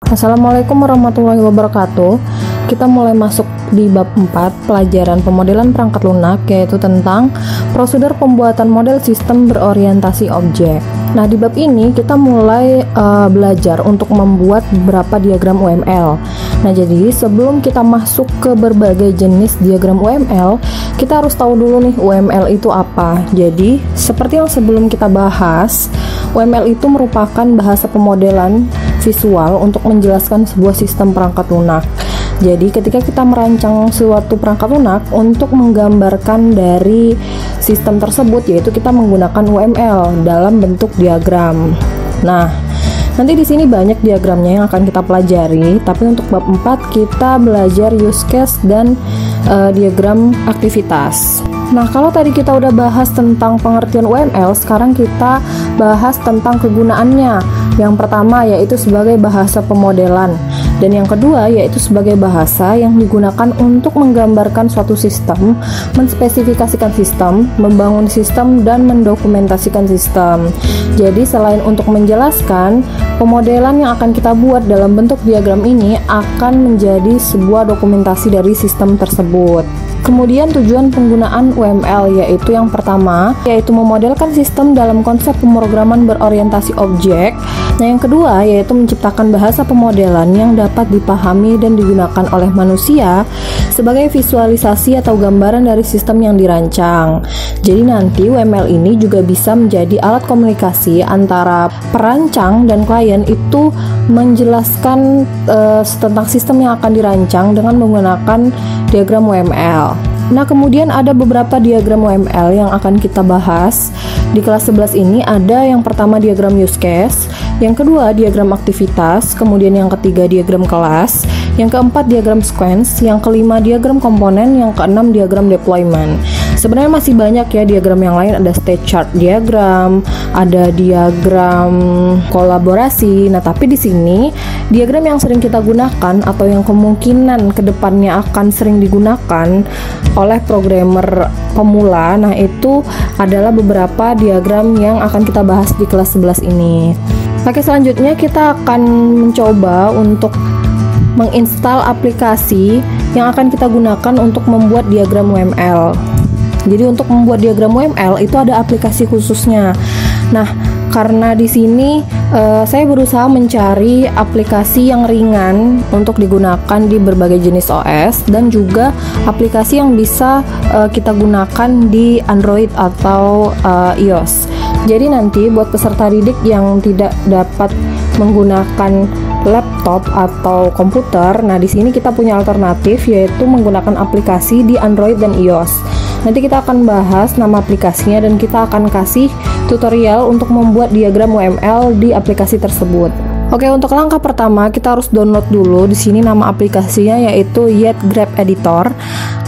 Assalamualaikum warahmatullahi wabarakatuh. Kita mulai masuk di bab 4 pelajaran pemodelan perangkat lunak, yaitu tentang prosedur pembuatan model sistem berorientasi objek. Nah, di bab ini kita mulai belajar untuk membuat beberapa diagram UML. Nah, jadi sebelum kita masuk ke berbagai jenis diagram UML, kita harus tahu dulu nih UML itu apa. Jadi, seperti yang sebelum kita bahas, UML itu merupakan bahasa pemodelan visual untuk menjelaskan sebuah sistem perangkat lunak. Jadi ketika kita merancang suatu perangkat lunak untuk menggambarkan dari sistem tersebut, yaitu kita menggunakan UML dalam bentuk diagram. Nah, nanti di sini banyak diagramnya yang akan kita pelajari, tapi untuk bab 4 kita belajar use case dan diagram aktivitas. Nah, kalau tadi kita udah bahas tentang pengertian UML, sekarang kita bahas tentang kegunaannya. Yang pertama yaitu sebagai bahasa pemodelan, dan yang kedua yaitu sebagai bahasa yang digunakan untuk menggambarkan suatu sistem, menspesifikasikan sistem, membangun sistem, dan mendokumentasikan sistem. Jadi selain untuk menjelaskan, pemodelan yang akan kita buat dalam bentuk diagram ini akan menjadi sebuah dokumentasi dari sistem tersebut. Kemudian tujuan penggunaan UML yaitu yang pertama, yaitu memodelkan sistem dalam konsep pemrograman berorientasi objek. Nah, yang kedua yaitu menciptakan bahasa pemodelan yang dapat dipahami dan digunakan oleh manusia sebagai visualisasi atau gambaran dari sistem yang dirancang. Jadi nanti UML ini juga bisa menjadi alat komunikasi antara perancang dan klien, itu menjelaskan tentang sistem yang akan dirancang dengan menggunakan diagram UML. Nah, kemudian ada beberapa diagram UML yang akan kita bahas di kelas 11 ini. Ada yang pertama diagram use case, yang kedua diagram aktivitas, kemudian yang ketiga diagram kelas, yang keempat diagram sequence, yang kelima diagram komponen, yang keenam diagram deployment. Sebenarnya masih banyak ya diagram yang lain, ada state chart diagram, ada diagram kolaborasi. Nah, tapi di sini diagram yang sering kita gunakan atau yang kemungkinan kedepannya akan sering digunakan oleh programmer pemula, nah itu adalah beberapa diagram yang akan kita bahas di kelas 11 ini. Oke, selanjutnya kita akan mencoba untuk menginstal aplikasi yang akan kita gunakan untuk membuat diagram UML. Jadi untuk membuat diagram UML itu ada aplikasi khususnya. Nah, karena di sini saya berusaha mencari aplikasi yang ringan untuk digunakan di berbagai jenis OS, dan juga aplikasi yang bisa kita gunakan di Android atau iOS. Jadi nanti buat peserta didik yang tidak dapat menggunakan laptop atau komputer, nah di sini kita punya alternatif yaitu menggunakan aplikasi di Android dan iOS. Nanti kita akan bahas nama aplikasinya dan kita akan kasih tutorial untuk membuat diagram UML di aplikasi tersebut. Oke, untuk langkah pertama kita harus download dulu. Di sini nama aplikasinya yaitu YetGraph Editor.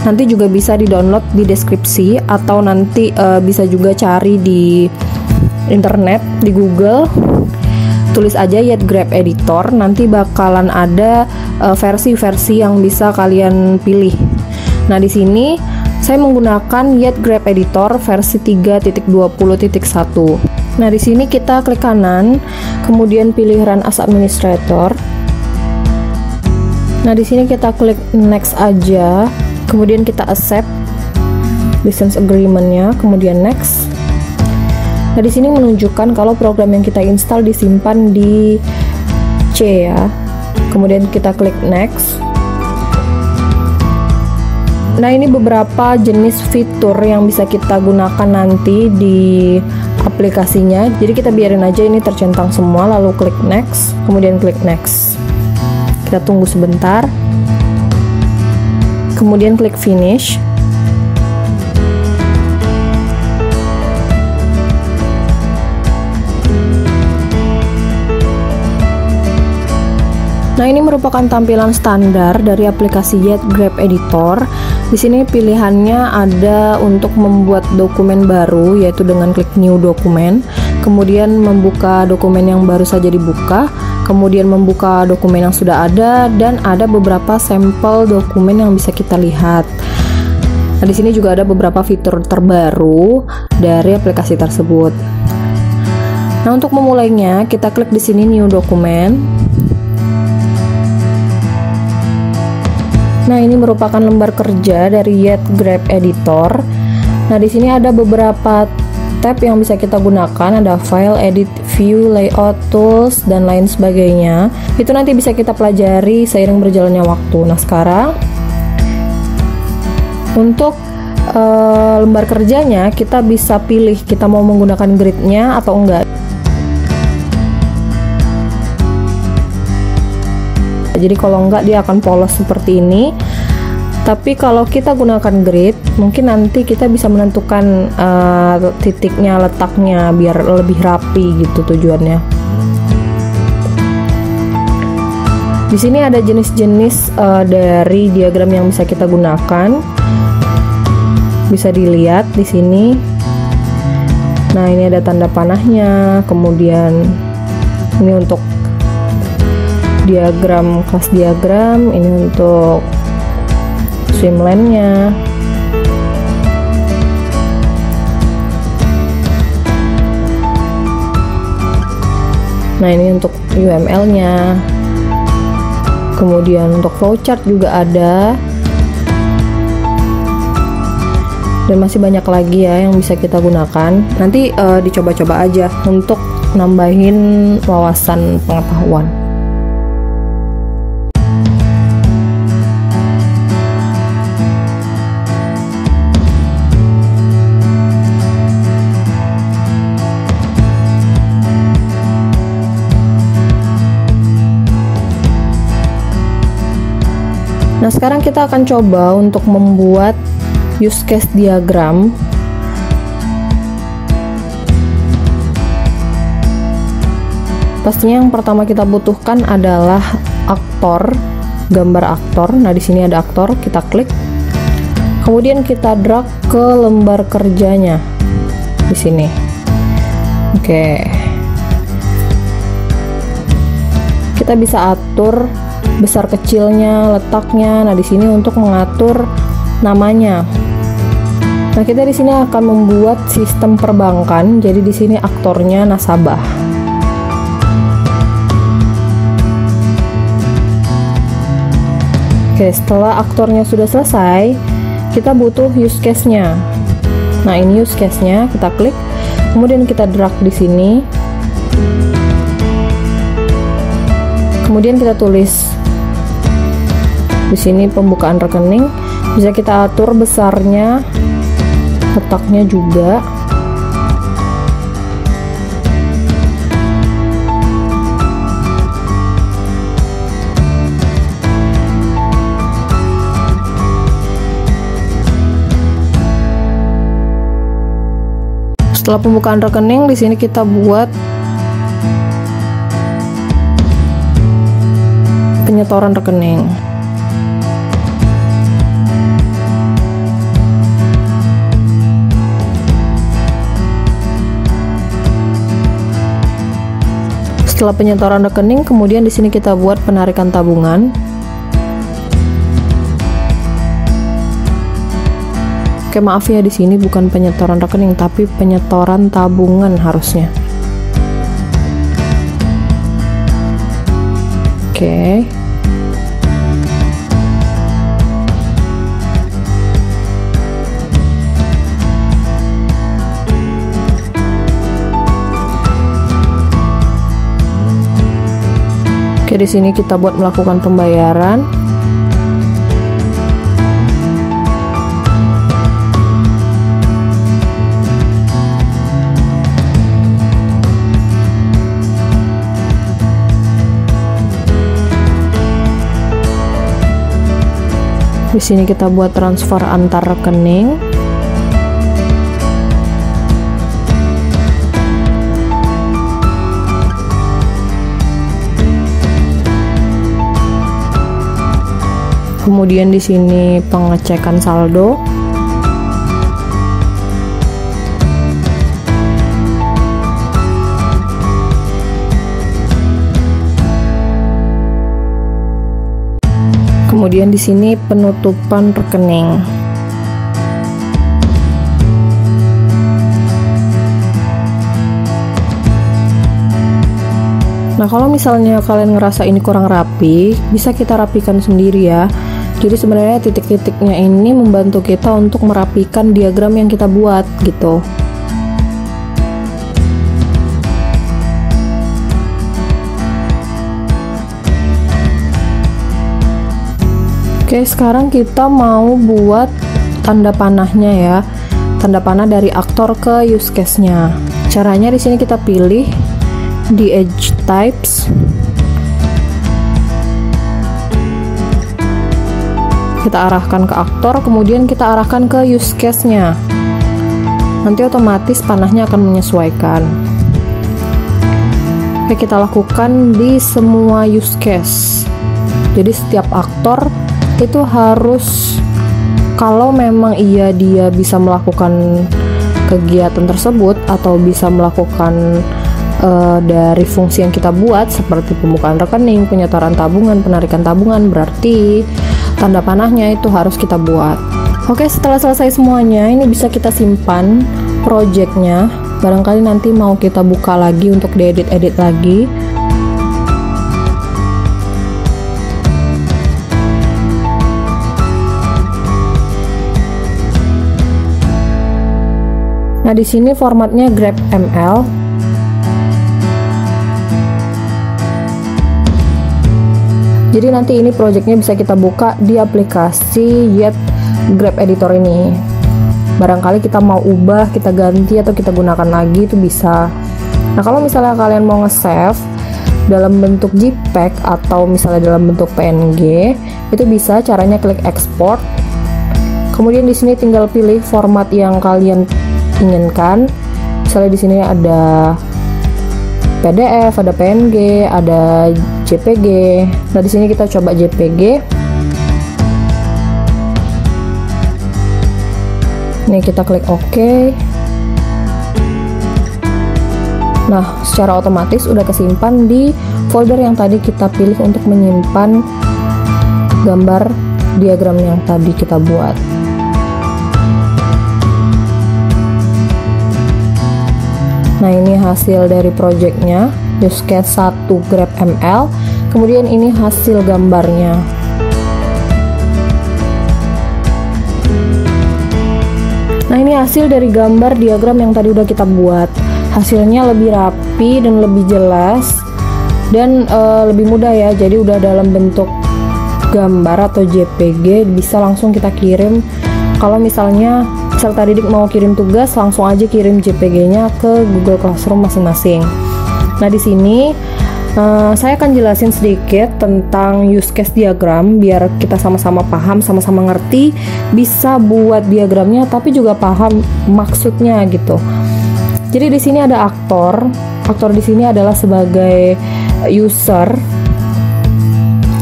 Nanti juga bisa di-download di deskripsi atau nanti bisa juga cari di internet di Google. Tulis aja YetGraph Editor, nanti bakalan ada versi-versi yang bisa kalian pilih. Nah, di sini saya menggunakan YetGraph Editor versi 3.20.1. Nah, di sini kita klik kanan, kemudian pilih Run as Administrator. Nah, di sini kita klik Next aja, kemudian kita accept license agreement-nya, kemudian Next. Nah, di sini menunjukkan kalau program yang kita install disimpan di C ya. Kemudian kita klik Next. Nah, ini beberapa jenis fitur yang bisa kita gunakan nanti di aplikasinya. Jadi kita biarin aja ini tercentang semua, lalu klik Next, kemudian klik Next. Kita tunggu sebentar. Kemudian klik Finish. Nah, ini merupakan tampilan standar dari aplikasi YetGraph Editor. Di sini pilihannya ada untuk membuat dokumen baru, yaitu dengan klik New Document, kemudian membuka dokumen yang baru saja dibuka, kemudian membuka dokumen yang sudah ada, dan ada beberapa sampel dokumen yang bisa kita lihat. Nah, di sini juga ada beberapa fitur terbaru dari aplikasi tersebut. Nah, untuk memulainya kita klik di sini New Document. Nah, ini merupakan lembar kerja dari Yet Graph Editor. Nah, di sini ada beberapa tab yang bisa kita gunakan, ada file, edit, view, layout, tools, dan lain sebagainya. Itu nanti bisa kita pelajari seiring berjalannya waktu. Nah, sekarang untuk lembar kerjanya kita bisa pilih kita mau menggunakan gridnya atau enggak. Jadi kalau enggak dia akan polos seperti ini. Tapi kalau kita gunakan grid, mungkin nanti kita bisa menentukan titiknya, letaknya biar lebih rapi gitu tujuannya. Di sini ada jenis-jenis dari diagram yang bisa kita gunakan. Bisa dilihat di sini. Nah, ini ada tanda panahnya, kemudian ini untuk diagram, kelas diagram, ini untuk swimlane-nya. Nah, ini untuk UML-nya. Kemudian untuk flowchart juga ada. Dan masih banyak lagi ya yang bisa kita gunakan. Nanti dicoba-coba aja untuk nambahin wawasan pengetahuan. Nah, sekarang kita akan coba untuk membuat use case diagram. Pastinya yang pertama kita butuhkan adalah aktor, gambar aktor. Nah, di sini ada aktor, kita klik. Kemudian kita drag ke lembar kerjanya di sini. Oke. Kita bisa atur besar kecilnya, letaknya. Nah, di sini untuk mengatur namanya. Nah, kita di sini akan membuat sistem perbankan. Jadi di sini aktornya nasabah. Oke, setelah aktornya sudah selesai, kita butuh use case-nya. Nah, ini use case-nya, kita klik. Kemudian kita drag di sini. Kemudian kita tulis di sini pembukaan rekening. Bisa kita atur besarnya, letaknya juga. Setelah pembukaan rekening, di sini kita buat penyetoran rekening. Setelah penyetoran rekening, kemudian di sini kita buat penarikan tabungan. Oke, maaf ya, di sini bukan penyetoran rekening tapi penyetoran tabungan harusnya. Oke. Oke, di sini kita buat melakukan pembayaran. Di sini kita buat transfer antar rekening. Kemudian di sini pengecekan saldo. Kemudian di sini penutupan rekening. Nah, kalau misalnya kalian ngerasa ini kurang rapi, bisa kita rapikan sendiri ya. Jadi sebenarnya titik-titiknya ini membantu kita untuk merapikan diagram yang kita buat gitu. Oke, sekarang kita mau buat tanda panahnya ya. Tanda panah dari aktor ke use case-nya. Caranya di sini kita pilih di edge types. Kita arahkan ke aktor, kemudian kita arahkan ke use case-nya. Nanti otomatis panahnya akan menyesuaikan. Oke, kita lakukan di semua use case. Jadi setiap aktor itu harus, kalau memang dia bisa melakukan kegiatan tersebut atau bisa melakukan dari fungsi yang kita buat seperti pembukaan rekening, penyetoran tabungan, penarikan tabungan, berarti tanda panahnya itu harus kita buat. Oke, setelah selesai semuanya, ini bisa kita simpan projectnya. Barangkali nanti mau kita buka lagi untuk diedit-edit lagi. Nah, di sini formatnya grep.ml. Jadi nanti ini projectnya bisa kita buka di aplikasi Yet Grep Editor ini. Barangkali kita mau ubah, kita ganti atau kita gunakan lagi itu bisa. Nah, kalau misalnya kalian mau nge-save dalam bentuk JPEG atau misalnya dalam bentuk PNG, itu bisa, caranya klik export. Kemudian di sini tinggal pilih format yang kalian inginkan. Misalnya di sini ada PDF, ada PNG, ada JPG. Nah, di sini kita coba JPG. Ini kita klik OK. Nah, secara otomatis udah kesimpan di folder yang tadi kita pilih untuk menyimpan gambar diagram yang tadi kita buat. Nah, ini hasil dari projectnya, use case 1 grep.ml. Kemudian ini hasil gambarnya. Nah, ini hasil dari gambar diagram yang tadi udah kita buat. Hasilnya lebih rapi dan lebih jelas dan lebih mudah ya. Jadi udah dalam bentuk gambar atau JPG, bisa langsung kita kirim. Kalau misalnya peserta didik mau kirim tugas, langsung aja kirim JPG-nya ke Google Classroom masing-masing. Nah, di sini saya akan jelasin sedikit tentang use case diagram biar kita sama-sama paham, sama-sama ngerti, bisa buat diagramnya tapi juga paham maksudnya gitu. Jadi di sini ada aktor. Aktor di sini adalah sebagai user.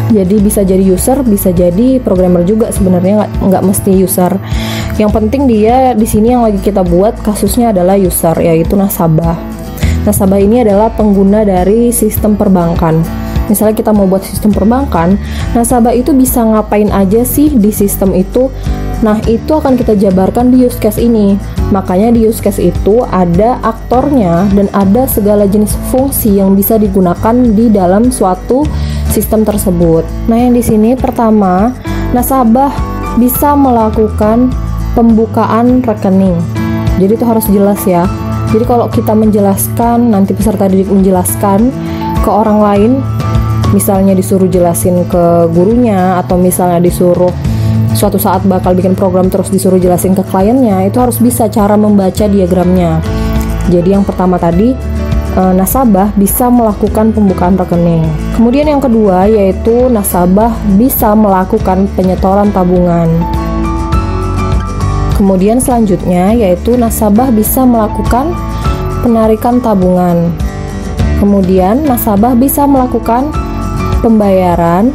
Jadi bisa jadi user, bisa jadi programmer juga sebenarnya, nggak mesti user. Yang penting dia di sini yang lagi kita buat kasusnya adalah user, yaitu nasabah. Nasabah ini adalah pengguna dari sistem perbankan. Misalnya kita mau buat sistem perbankan, nasabah itu bisa ngapain aja sih di sistem itu? Nah, itu akan kita jabarkan di use case ini. Makanya di use case itu ada aktornya dan ada segala jenis fungsi yang bisa digunakan di dalam suatu sistem tersebut. Nah, yang di sini pertama, nasabah bisa melakukan pembukaan rekening. Jadi itu harus jelas ya. Jadi kalau kita menjelaskan, nanti peserta didik menjelaskan ke orang lain, misalnya disuruh jelasin ke gurunya atau misalnya disuruh suatu saat bakal bikin program terus disuruh jelasin ke kliennya, itu harus bisa cara membaca diagramnya. Jadi yang pertama tadi, nasabah bisa melakukan pembukaan rekening. Kemudian yang kedua yaitu nasabah bisa melakukan penyetoran tabungan. Kemudian selanjutnya yaitu nasabah bisa melakukan penarikan tabungan. Kemudian nasabah bisa melakukan pembayaran.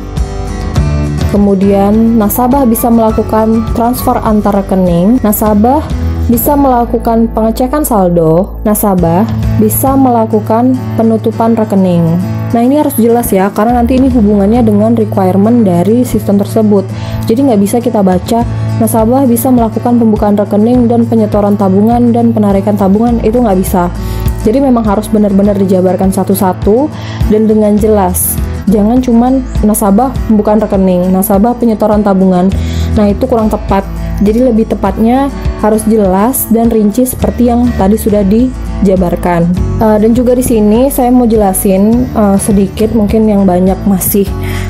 Kemudian nasabah bisa melakukan transfer antar rekening. Nasabah bisa melakukan pengecekan saldo. Nasabah bisa melakukan penutupan rekening. Nah, ini harus jelas ya, karena nanti ini hubungannya dengan requirement dari sistem tersebut. Jadi nggak bisa kita baca nasabah bisa melakukan pembukaan rekening dan penyetoran tabungan dan penarikan tabungan, itu nggak bisa. Jadi memang harus benar-benar dijabarkan satu-satu dan dengan jelas. Jangan cuman nasabah pembukaan rekening, nasabah penyetoran tabungan. Nah, itu kurang tepat. Jadi lebih tepatnya harus jelas dan rinci seperti yang tadi sudah dijabarkan. Dan juga di sini saya mau jelasin sedikit, mungkin yang banyak masih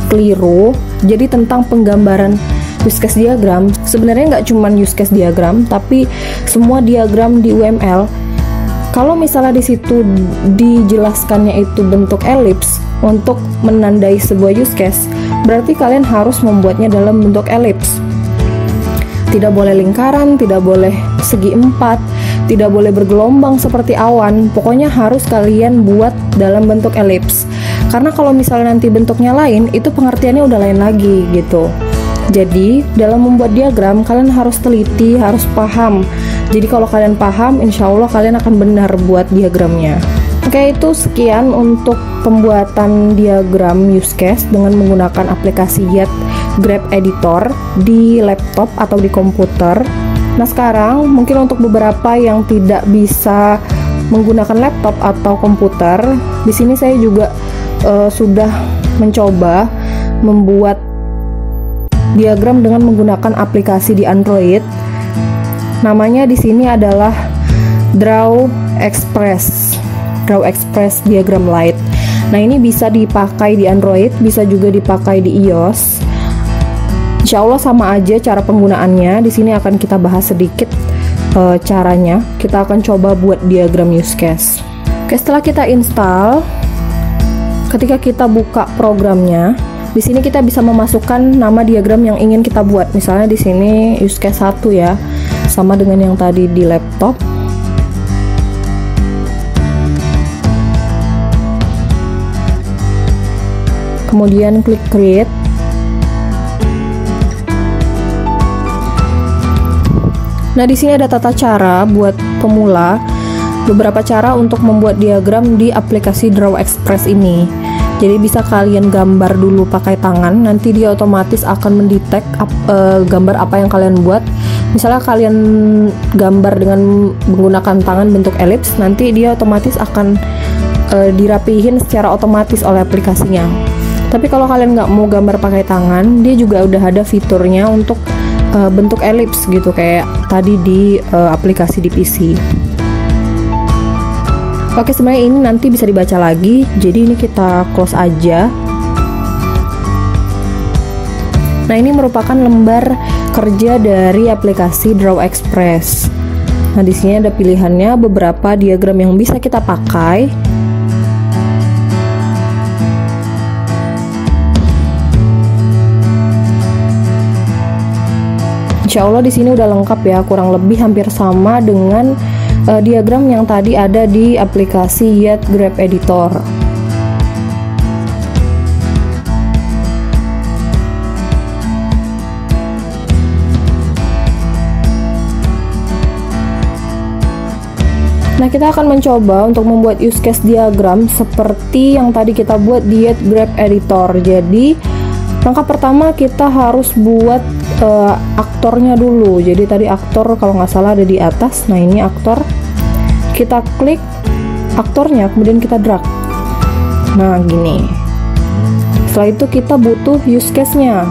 keliru. Jadi tentang penggambaran use case diagram, sebenarnya nggak cuma use case diagram, tapi semua diagram di UML. Kalau misalnya di situ dijelaskannya itu bentuk elips untuk menandai sebuah use case, berarti kalian harus membuatnya dalam bentuk elips. Tidak boleh lingkaran, tidak boleh segi empat, tidak boleh bergelombang seperti awan. Pokoknya harus kalian buat dalam bentuk elips. Karena kalau misalnya nanti bentuknya lain, itu pengertiannya udah lain lagi gitu. Jadi, dalam membuat diagram, kalian harus teliti, harus paham. Jadi kalau kalian paham, insya Allah kalian akan benar buat diagramnya. Oke, itu sekian untuk pembuatan diagram use case dengan menggunakan aplikasi Yet Graph Editor di laptop atau di komputer. Nah, sekarang mungkin untuk beberapa yang tidak bisa menggunakan laptop atau komputer, di sini saya juga sudah mencoba membuat diagram dengan menggunakan aplikasi di Android. Namanya di sini adalah Draw Express Diagram Lite. Nah, ini bisa dipakai di Android, bisa juga dipakai di iOS. Insya Allah sama aja cara penggunaannya. Di sini akan kita bahas sedikit caranya. Kita akan coba buat diagram use case. Oke, setelah kita install, ketika kita buka programnya, di sini kita bisa memasukkan nama diagram yang ingin kita buat. Misalnya di sini use case 1 ya, sama dengan yang tadi di laptop. Kemudian klik create. Nah, di sini ada tata cara buat pemula, beberapa cara untuk membuat diagram di aplikasi Draw Express ini. Jadi bisa kalian gambar dulu pakai tangan, nanti dia otomatis akan mendetek gambar apa yang kalian buat. Misalnya kalian gambar dengan menggunakan tangan bentuk elips, nanti dia otomatis akan dirapihin secara otomatis oleh aplikasinya. Tapi kalau kalian nggak mau gambar pakai tangan, dia juga udah ada fiturnya untuk bentuk elips gitu, kayak tadi di aplikasi di PC. Oke, sebenarnya ini nanti bisa dibaca lagi, jadi ini kita close aja. Nah, ini merupakan lembar kerja dari aplikasi Draw Express. Nah, di sini ada pilihannya, beberapa diagram yang bisa kita pakai. Insya Allah di sini udah lengkap ya, kurang lebih hampir sama dengan diagram yang tadi ada di aplikasi Yet Graph Editor. Nah, kita akan mencoba untuk membuat use case diagram seperti yang tadi kita buat di Yet Graph Editor. Jadi, langkah pertama kita harus buat aktornya dulu. Jadi tadi aktor kalau nggak salah ada di atas. Nah, ini aktor. Kita klik aktornya, kemudian kita drag. Nah, gini. Setelah itu kita butuh use case-nya.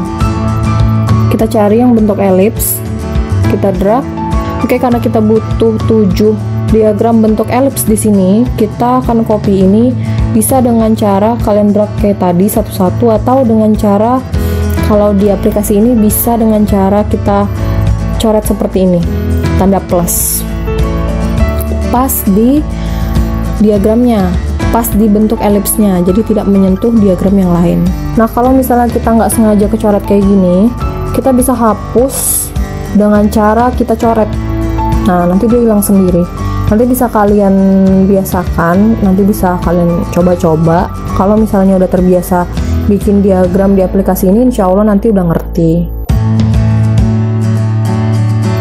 Kita cari yang bentuk elips. Kita drag. Oke, karena kita butuh 7 diagram bentuk elips di sini, kita akan copy ini. Bisa dengan cara kalian drag kayak tadi satu-satu, atau dengan cara kalau di aplikasi ini bisa dengan cara kita coret seperti ini, tanda plus, pas di diagramnya, pas di bentuk elipsnya, jadi tidak menyentuh diagram yang lain. Nah, kalau misalnya kita nggak sengaja kecoret kayak gini, kita bisa hapus dengan cara kita coret. Nah, nanti dia hilang sendiri. Nanti bisa kalian biasakan, nanti bisa kalian coba-coba. Kalau misalnya udah terbiasa bikin diagram di aplikasi ini, insya Allah nanti udah ngerti.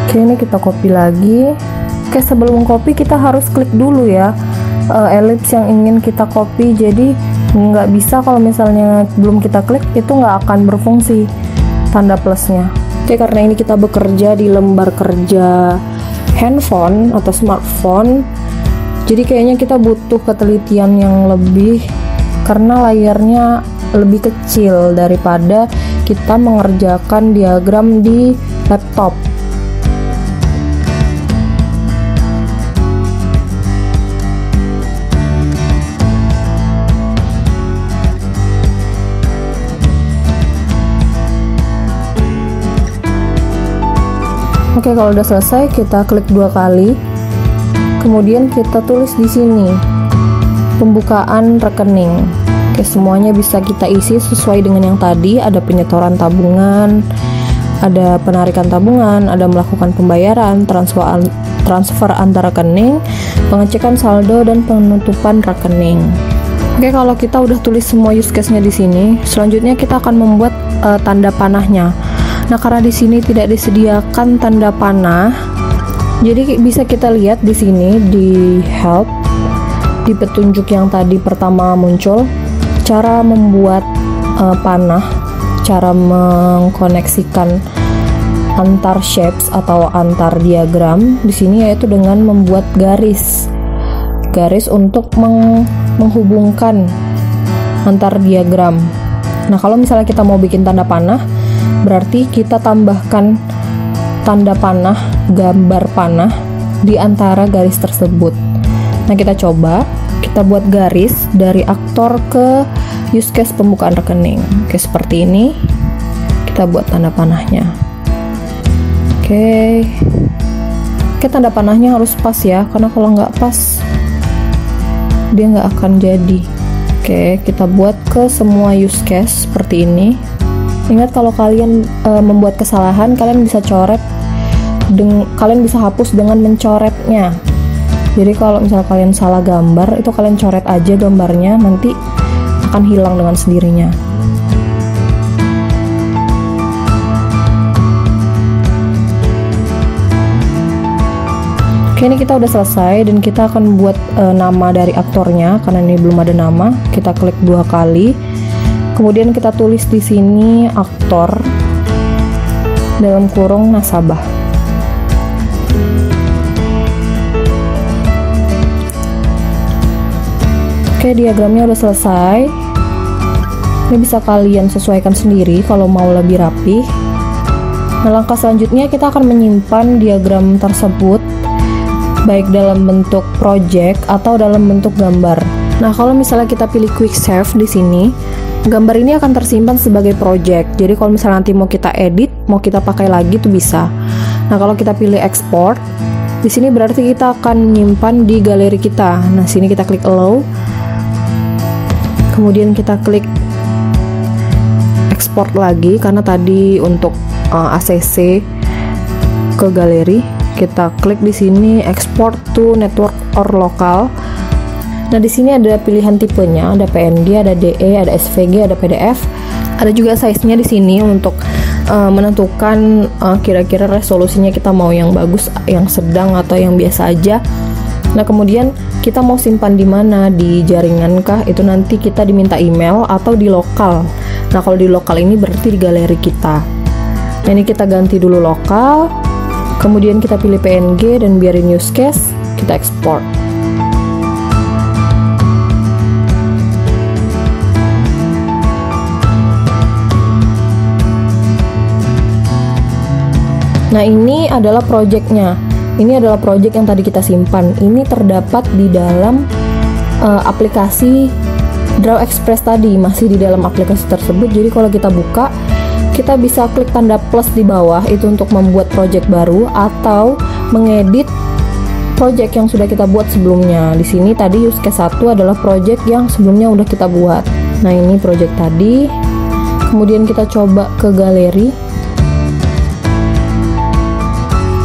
Oke, ini kita copy lagi. Oke, sebelum copy kita harus klik dulu ya elips yang ingin kita copy. Jadi nggak bisa kalau misalnya belum kita klik, itu nggak akan berfungsi tanda plusnya. Oke, karena ini kita bekerja di lembar kerja handphone atau smartphone, jadi kayaknya kita butuh ketelitian yang lebih karena layarnya lebih kecil daripada kita mengerjakan diagram di laptop. Oke, kalau udah selesai kita klik 2 kali. Kemudian kita tulis di sini pembukaan rekening. Oke, semuanya bisa kita isi sesuai dengan yang tadi. Ada penyetoran tabungan, ada penarikan tabungan, ada melakukan pembayaran, transfer antar rekening, pengecekan saldo, dan penutupan rekening. Oke, kalau kita udah tulis semua use case-nya di sini, selanjutnya kita akan membuat tanda panahnya. Nah, karena di sini tidak disediakan tanda panah, jadi bisa kita lihat di sini di help, di petunjuk yang tadi pertama muncul, cara membuat panah, cara mengkoneksikan antar shapes atau antar diagram di sini, yaitu dengan membuat garis untuk menghubungkan antar diagram. Nah, kalau misalnya kita mau bikin tanda panah, berarti kita tambahkan tanda panah, gambar panah di antara garis tersebut. Nah, kita coba, kita buat garis dari aktor ke use case pembukaan rekening. Oke, seperti ini. Kita buat tanda panahnya. Oke, tanda panahnya harus pas ya, karena kalau nggak pas dia nggak akan jadi. Oke, kita buat ke semua use case seperti ini. Ingat, kalau kalian membuat kesalahan, kalian bisa kalian bisa hapus dengan mencoretnya. Jadi kalau misalnya kalian salah gambar, itu kalian coret aja gambarnya, nanti akan hilang dengan sendirinya. Oke, ini kita udah selesai dan kita akan membuat nama dari aktornya. Karena ini belum ada nama, kita klik 2 kali. Kemudian kita tulis di sini aktor dalam kurung nasabah. Oke, diagramnya udah selesai. Ini bisa kalian sesuaikan sendiri kalau mau lebih rapi. Nah, langkah selanjutnya kita akan menyimpan diagram tersebut baik dalam bentuk project atau dalam bentuk gambar. Nah, kalau misalnya kita pilih quick save di sini, gambar ini akan tersimpan sebagai project. Jadi kalau misalnya nanti mau kita edit, mau kita pakai lagi, itu bisa. Nah, kalau kita pilih export, di sini berarti kita akan menyimpan di galeri kita. Nah, sini kita klik allow. Kemudian kita klik export lagi, karena tadi untuk ACC ke galeri, kita klik di sini export to network or local. Nah, di sini ada pilihan tipenya, ada PNG, ada DE, ada SVG, ada PDF. Ada juga size-nya di sini untuk menentukan kira-kira resolusinya kita mau yang bagus, yang sedang, atau yang biasa aja. Nah, kemudian kita mau simpan di mana, di jaringan kah? Itu nanti kita diminta email atau di lokal. Nah, kalau di lokal ini berarti di galeri kita. Nah, ini kita ganti dulu lokal. Kemudian kita pilih PNG dan biarin use case, kita export. Nah, ini adalah projectnya. Ini adalah project yang tadi kita simpan. Ini terdapat di dalam aplikasi Draw Express tadi, masih di dalam aplikasi tersebut. Jadi kalau kita buka, kita bisa klik tanda plus di bawah, itu untuk membuat project baru atau mengedit project yang sudah kita buat sebelumnya. Di sini tadi use case 1 adalah project yang sebelumnya udah kita buat. Nah, ini project tadi. Kemudian kita coba ke galeri.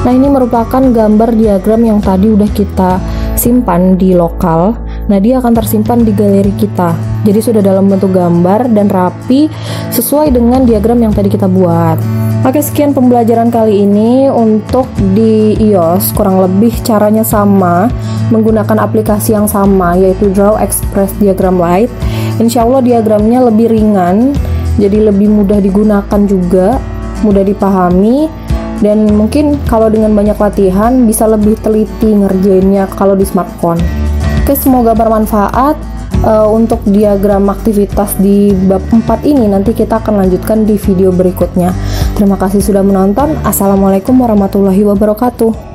Nah, ini merupakan gambar diagram yang tadi udah kita simpan di lokal. Nah, dia akan tersimpan di galeri kita. Jadi sudah dalam bentuk gambar dan rapi sesuai dengan diagram yang tadi kita buat. Oke, sekian pembelajaran kali ini. Untuk di iOS kurang lebih caranya sama, menggunakan aplikasi yang sama, yaitu Draw Express Diagram Lite. Insya Allah diagramnya lebih ringan, jadi lebih mudah digunakan juga, mudah dipahami. Dan mungkin kalau dengan banyak latihan bisa lebih teliti ngerjainnya kalau di smartphone. Oke, semoga bermanfaat. Untuk diagram aktivitas di bab 4 ini nanti kita akan lanjutkan di video berikutnya. Terima kasih sudah menonton. Assalamualaikum warahmatullahi wabarakatuh.